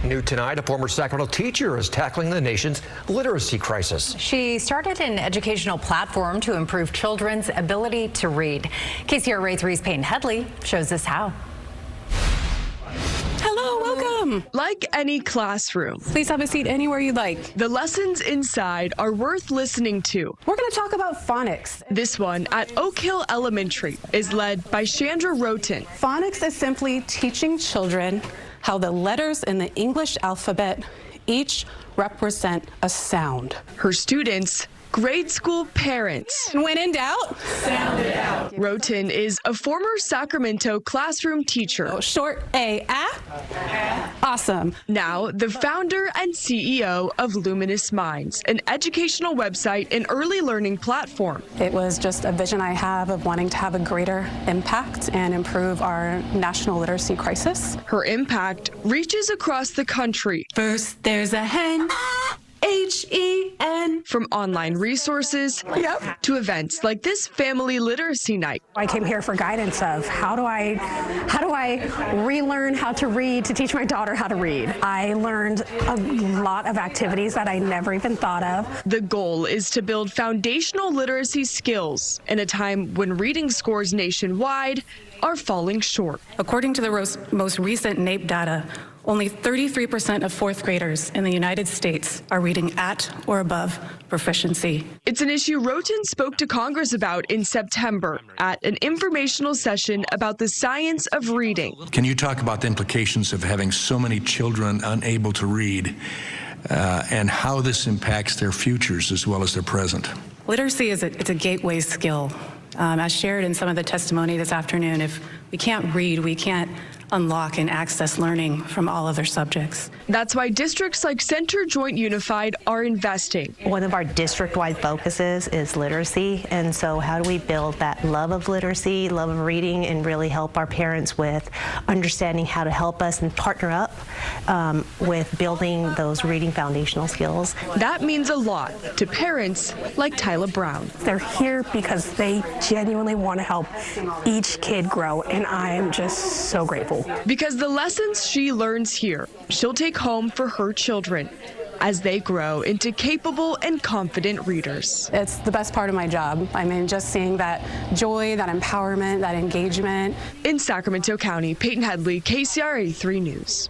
New tonight, a former Sacramento teacher is tackling the nation's literacy crisis. She started an educational platform to improve children's ability to read. KCRA 3's Peyton Headley shows us how. Hello, welcome. Like any classroom, please have a seat anywhere you'd like. The lessons inside are worth listening to. We're going to talk about phonics. This one at Oak Hill Elementary is led by Chandra Roten. Phonics is simply teaching children how the letters in the English alphabet each represent a sound. Her students, grade school parents. When in doubt, sound it out. Roten is a former Sacramento classroom teacher. Short A, awesome. Now the founder and CEO of Luminous Minds, an educational website and early learning platform. It was just a vision I have of wanting to have a greater impact and improve our national literacy crisis. Her impact reaches across the country. First, there's a hen. H-E-N. From online resources to events like this family literacy night. I came here for guidance of how do I relearn how to read to teach my daughter how to read. I learned a lot of activities that I never even thought of. The goal is to build foundational literacy skills in a time when reading scores nationwide are falling short. According to the most recent NAEP data, only 33% of fourth graders in the United States are reading at or above proficiency. It's an issue Roten spoke to Congress about in September at an informational session about the science of reading. Can you talk about the implications of having so many children unable to read and how this impacts their futures as well as their present? Literacy it's a gateway skill. As shared in some of the testimony this afternoon, if we can't read, we can't unlock and access learning from all other subjects. That's why districts like Center Joint Unified are investing. One of our district-wide focuses is literacy, and so how do we build that love of literacy, love of reading, and really help our parents with understanding how to help us and partner up with building those reading foundational skills. That means a lot to parents like Tyler Brown. They're here because they genuinely want to help each kid grow, and I am just so grateful. Because the lessons she learns here, she'll take home for her children as they grow into capable and confident readers. It's the best part of my job. I mean, just seeing that joy, that empowerment, that engagement. In Sacramento County, Peyton Headley, KCRA 3 News.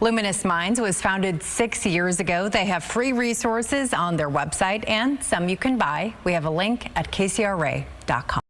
Luminous Minds was founded 6 years ago. They have free resources on their website and some you can buy. We have a link at kcra.com.